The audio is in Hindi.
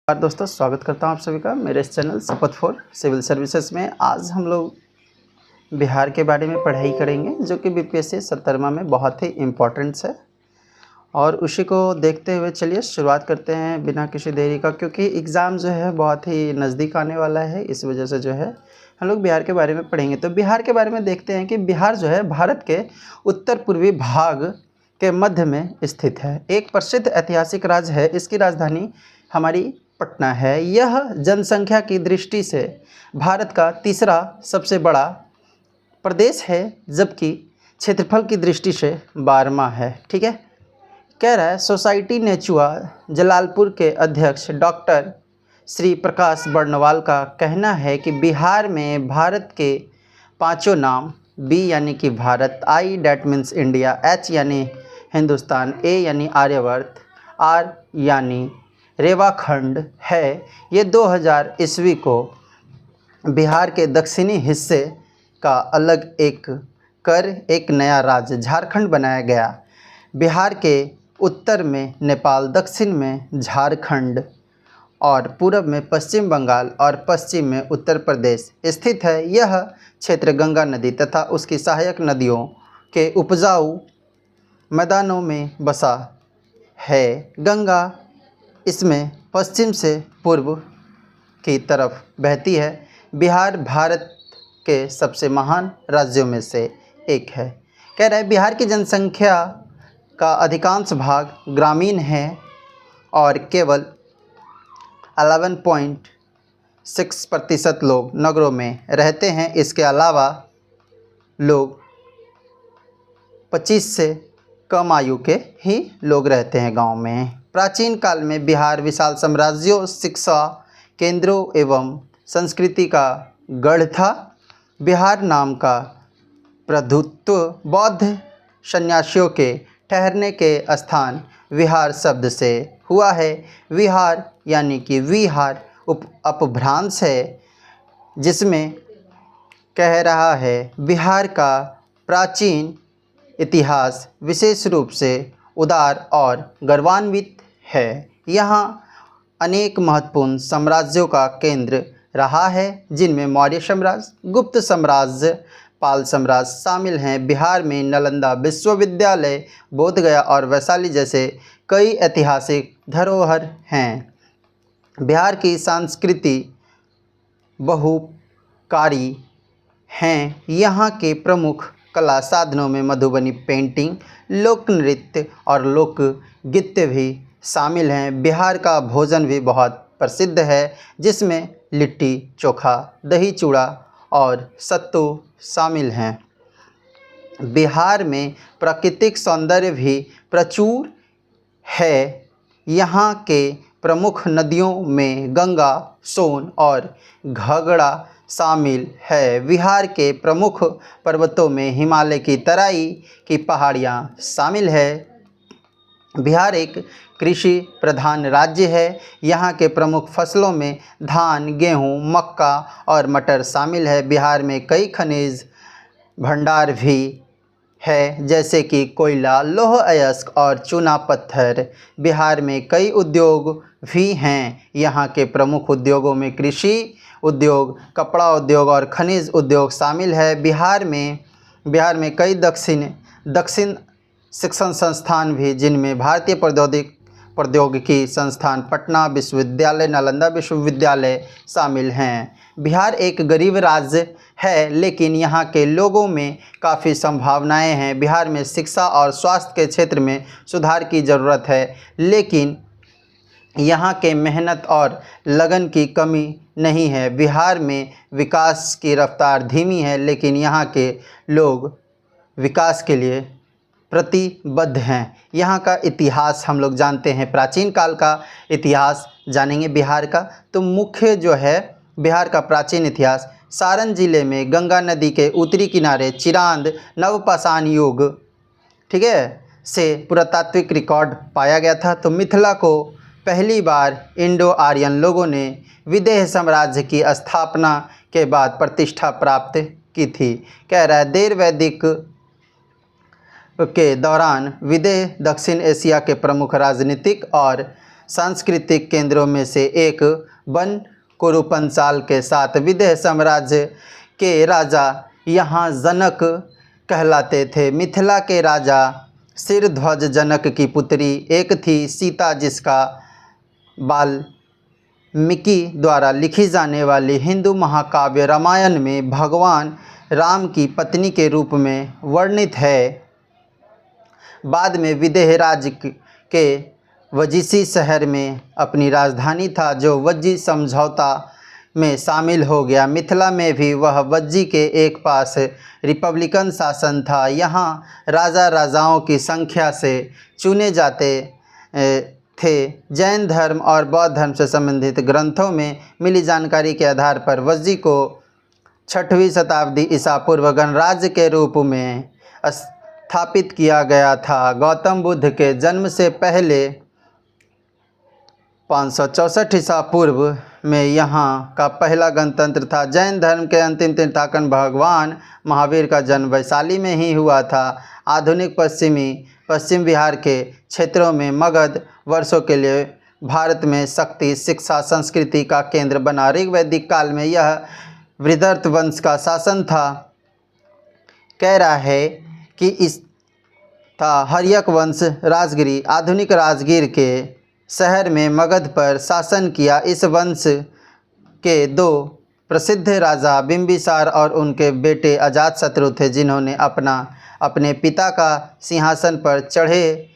दोस्तों, स्वागत करता हूं आप सभी का मेरे इस चैनल शपथ फॉर सिविल सर्विसेज में। आज हम लोग बिहार के बारे में पढ़ाई करेंगे जो कि बीपीएससी 70वां में बहुत ही इम्पोर्टेंट्स है और उसी को देखते हुए चलिए शुरुआत करते हैं बिना किसी देरी का, क्योंकि एग्ज़ाम जो है बहुत ही नज़दीक आने वाला है। इस वजह से जो है हम लोग बिहार के बारे में पढ़ेंगे। तो बिहार के बारे में देखते हैं कि बिहार जो है भारत के उत्तर पूर्वी भाग के मध्य में स्थित है। एक प्रसिद्ध ऐतिहासिक राज्य है। इसकी राजधानी हमारी पटना है। यह जनसंख्या की दृष्टि से भारत का तीसरा सबसे बड़ा प्रदेश है, जबकि क्षेत्रफल की दृष्टि से 12वां है। ठीक है, कह रहा है सोसाइटी नेचुआ जलालपुर के अध्यक्ष डॉक्टर श्री प्रकाश बर्नवाल का कहना है कि बिहार में भारत के पांचों नाम बी यानी कि भारत, आई डैट मीन्स इंडिया, एच यानी हिंदुस्तान, ए यानी आर्यवर्त, आर यानी रेवाखंड है। ये 2000 ईस्वी को बिहार के दक्षिणी हिस्से का अलग एक नया राज्य झारखंड बनाया गया। बिहार के उत्तर में नेपाल, दक्षिण में झारखंड और पूर्व में पश्चिम बंगाल और पश्चिम में उत्तर प्रदेश स्थित है। यह क्षेत्र गंगा नदी तथा उसकी सहायक नदियों के उपजाऊ मैदानों में बसा है। गंगा इसमें पश्चिम से पूर्व की तरफ बहती है। बिहार भारत के सबसे महान राज्यों में से एक है। कह रहे हैं बिहार की जनसंख्या का अधिकांश भाग ग्रामीण है और केवल 11.6% लोग नगरों में रहते हैं। इसके अलावा लोग 25 से कम आयु के ही लोग रहते हैं गांव में। प्राचीन काल में बिहार विशाल साम्राज्यों, शिक्षा केंद्रों एवं संस्कृति का गढ़ था। बिहार नाम का प्रभुत्व बौद्ध सन्यासियों के ठहरने के स्थान विहार शब्द से हुआ है। विहार यानी कि विहार अपभ्रंश है, जिसमें कह रहा है बिहार का प्राचीन इतिहास विशेष रूप से उदार और गौरवान्वित है। यहाँ अनेक महत्वपूर्ण साम्राज्यों का केंद्र रहा है, जिनमें मौर्य साम्राज्य, गुप्त साम्राज्य, पाल साम्राज्य शामिल हैं। बिहार में नालंदा विश्वविद्यालय, बोधगया और वैशाली जैसे कई ऐतिहासिक धरोहर हैं। बिहार की संस्कृति बहुकारी हैं। यहाँ के प्रमुख कला साधनों में मधुबनी पेंटिंग, लोक नृत्य और लोक गीत भी शामिल हैं। बिहार का भोजन भी बहुत प्रसिद्ध है, जिसमें लिट्टी चोखा, दही चूड़ा और सत्तू शामिल हैं। बिहार में प्राकृतिक सौंदर्य भी प्रचुर है। यहाँ के प्रमुख नदियों में गंगा, सोन और घाघरा शामिल है। बिहार के प्रमुख पर्वतों में हिमालय की तराई की पहाड़ियाँ शामिल है। बिहार एक कृषि प्रधान राज्य है। यहाँ के प्रमुख फसलों में धान, गेहूँ, मक्का और मटर शामिल है। बिहार में कई खनिज भंडार भी है, जैसे कि कोयला, लौह अयस्क और चूना पत्थर। बिहार में कई उद्योग भी हैं। यहाँ के प्रमुख उद्योगों में कृषि उद्योग, कपड़ा उद्योग और खनिज उद्योग शामिल है। बिहार में कई दक्षिण शिक्षण संस्थान भी, जिनमें भारतीय प्रौद्योगिकी संस्थान, पटना विश्वविद्यालय, नालंदा विश्वविद्यालय शामिल हैं। बिहार एक गरीब राज्य है, लेकिन यहाँ के लोगों में काफ़ी संभावनाएं हैं। बिहार में शिक्षा और स्वास्थ्य के क्षेत्र में सुधार की ज़रूरत है, लेकिन यहाँ के मेहनत और लगन की कमी नहीं है। बिहार में विकास की रफ्तार धीमी है, लेकिन यहाँ के लोग विकास के लिए प्रतिबद्ध हैं। यहाँ का इतिहास हम लोग जानते हैं, प्राचीन काल का इतिहास जानेंगे बिहार का। तो मुख्य जो है बिहार का प्राचीन इतिहास, सारण जिले में गंगा नदी के उत्तरी किनारे चिरांद नवपाषाण युग, ठीक है, से पुरातात्विक रिकॉर्ड पाया गया था। तो मिथिला को पहली बार इंडो आर्यन लोगों ने विदेह साम्राज्य की स्थापना के बाद प्रतिष्ठा प्राप्त की थी। कह रहा है देर वैदिक के दौरान विदेह दक्षिण एशिया के प्रमुख राजनीतिक और सांस्कृतिक केंद्रों में से एक बन कुरुपंचाल के साथ विदेह साम्राज्य के राजा यहाँ जनक कहलाते थे। मिथिला के राजा सिरध्वज जनक की पुत्री एक थी सीता, जिसका वाल्मीकि द्वारा लिखी जाने वाली हिंदू महाकाव्य रामायण में भगवान राम की पत्नी के रूप में वर्णित है। बाद में विदेह राज्य के वजीसी शहर में अपनी राजधानी था, जो वज्जी समझौता में शामिल हो गया। मिथिला में भी वह वज्जी के एक पास रिपब्लिकन शासन था। यहाँ राजा राजाओं की संख्या से चुने जाते थे। जैन धर्म और बौद्ध धर्म से संबंधित ग्रंथों में मिली जानकारी के आधार पर वज्जी को 6वीं शताब्दी ईसा पूर्व गणराज्य के रूप में स्थापित किया गया था। गौतम बुद्ध के जन्म से पहले 564 ईसा पूर्व में यहाँ का पहला गणतंत्र था। जैन धर्म के अंतिम तीर्थंकर भगवान महावीर का जन्म वैशाली में ही हुआ था। आधुनिक पश्चिम बिहार के क्षेत्रों में मगध वर्षों के लिए भारत में शक्ति, शिक्षा, संस्कृति का केंद्र बना। ऋग्वैदिक काल में यह वृद्धर्थ वंश का शासन था। कह रहा है कि इस था हर्यक वंश राजगिरी, आधुनिक राजगीर के शहर में मगध पर शासन किया। इस वंश के 2 प्रसिद्ध राजा बिंबिसार और उनके बेटे अजातशत्रु थे, जिन्होंने अपने पिता का सिंहासन पर चढ़े